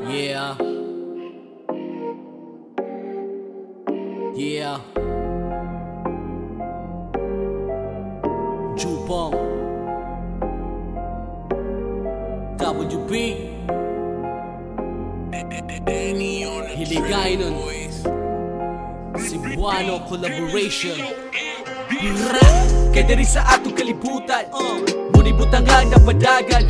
Yeah. Yeah. Jupong WB Hiligay nun Cebuano Collaboration Kaya diri sa atong kalibutan Munibutang lang na padagan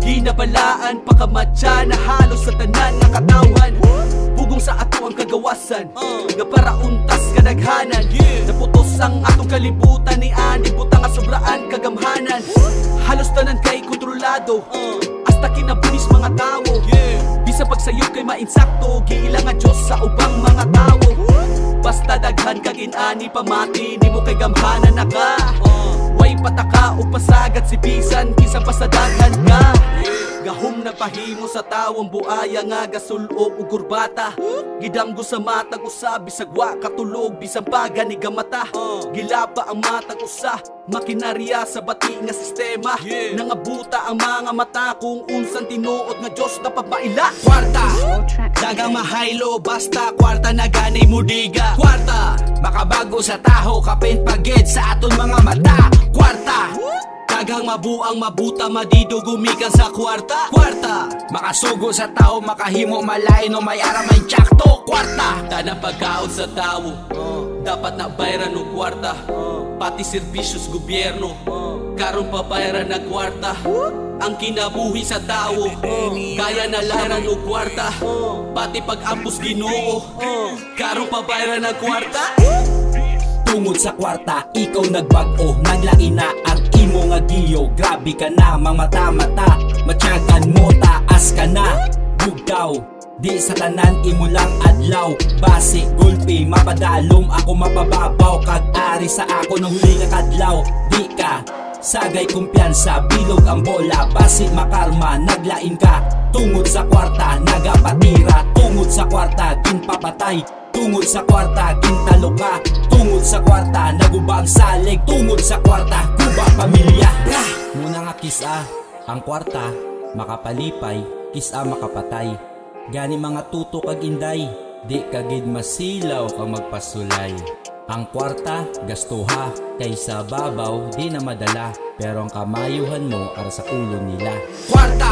Ginabalaan pakamatya na halos sa tanan ng katawan Pugong sa ato ang kagawasan Nga para untas kadaghanan Naputos ang atong kalibutan ni ani butang nga sobraan kagamhanan Halos tanan kay kontrolado Hasta kinabunis mga tao Bisa pagsayop kay mainsakto Giilang nga Diyos sa ubang mga tao Basta daghan kag inani pamati Di mo kay gamhanan na ka Way pataka o pasagat si bisan Kisa pa sa daghan ka Gahom na pahimo sa tawang buaya nga gasulo o gurbata Gidamgo sa matag usa bisag wa katulog bisan paga ni gamata Gilapa ang matag usa makinarya sa bati nga sistema Nangabuta ang mga mata kung unsan tinuod nga Diyos na pagmaila Kwarta, dagang mahaylo basta kwarta na ganay mudiga Kwarta, makabago sa taho kapin pagid sa aton mga mata Kwarta, dagang mabuang mabuta madido gumikan sa kwarta Kwarta, makasugo sa tao makahimo malain o may aramay tiyakto Kwarta, tanang pagkaon sa tao dapat na bayaran o kwarta Pati serbisyos gobyerno karon pa bayaran na kwarta Ang kinabuhi sa tao kaya na laran o kwarta Pati pag-ampos Ginoo karon pa bayaran na kwarta Tungod sa kwarta, ikaw nagbag-o Naglain na ang imo nga giyo Grabe ka na, mga mata-mata Matyagan mo, taas ka na Bugdaw, di sa tanan imo lang adlaw Base, gulpi, mapadalom Ako mapababaw, kag-ari sa ako Nang huli nga kadlaw, di ka Sagay kumpiyansa, bilog ang bola Base makarma, naglain ka Tungod sa kwarta, nagapatira Tungod sa kwarta, ginpapatay Tungod sa kwarta, gintalo ka Tungod sa kwarta, naguba ang salig Tungod sa kwarta, guba pamilya Muna nga kisa, ang kwarta Makapalipay, kisa makapatay Gani mga tuto kag inday Di kagid masilaw kang magpasulay Ang kwarta, gastuha Kaysa babaw, di na madala Pero ang kamayuhan mo ara sa ulo nila Kwarta,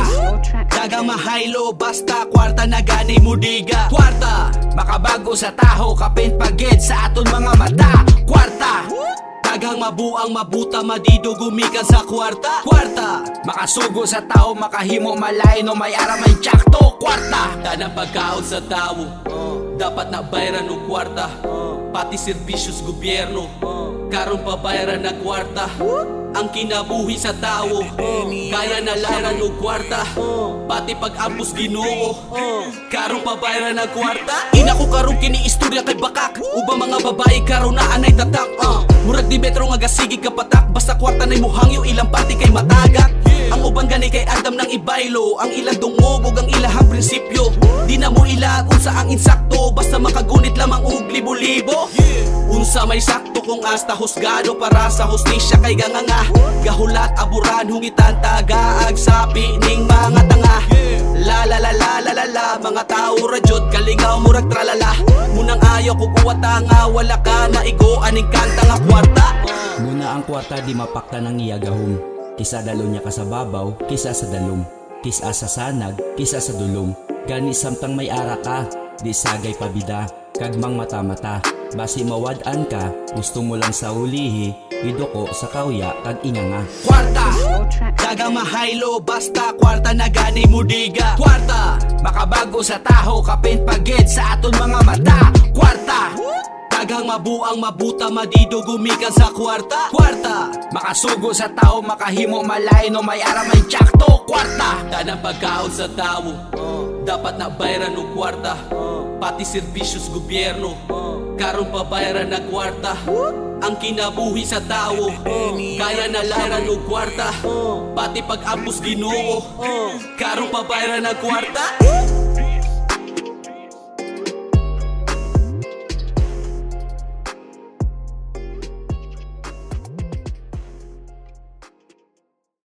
dagang mahaylo basta kwarta na ganay mudiga Kwarta, makabago sa taho kapin pagid sa aton mga mata Kwarta, dagang mabuang mabuta madido gumikan sa kwarta Kwarta, makasugo sa tao makahimo malain o may aramay tiyakto Kwarta, tanang pagkaon sa tao dapat na bayaran o kwarta Pati serbisyos gobyerno karon pa bayaran na kwarta Ang kinabuhi sa tao kaya na laran o kwarta Pati pag-ampos Ginoo karon pa bayaran na kwarta Ina ko karon kini istorya kay bakak Ubang mga babae karon na anay tatak Murag di metro nga gasigi kapatak Basta kwarta na'y muhangyo ilang pati kay matagak Ang ubang ganay kay Adam ng ibaylo Ang ilang dungog ug ang ilahang prinsipyo Di na mo ila unsa ang insakto Basta makagunit lamang og libo-libo Unsa may sakto kung asta husgado Para sa hustisya kay ganganga Gahulat aburan hungitan tagaag sapi ning mga tanga La la la la la la la Mga tao radyod kalingaw murag tralala Munang ayaw kung uwata nga wala ka na igo aning kanta nga kwarta Muna ang kwarta di mapakta ng iyagahom Kisa dalo niya ka sa babaw, kisa sa dalom Kisa sa sanag, kisa sa dulong Gani samtang may ara ka, di sagay pabida Kagmang mata-mata, basi mawadaan ka Gusto mo lang sa ulihi, idoko sa kauya kag inganga Kwarta, dagang mahaylo basta kwarta na ganay mudiga Kwarta, makabago sa taho kapin pagid sa aton mga mata Kwarta, dagang mabuang mabuta madido gumikan sa kwarta Kwarta, makasugo sa tao makahimo malain o may aramay tiyakto Kwarta, tanang pagkaon sa tao dapat na bayaran o kwarta Pati serbisyos gobyerno karon pa bayaran na kwarta Ang kinabuhi sa tao kaya na laran o kwarta Pati pag-ampos Ginoo karon pa bayaran na kwarta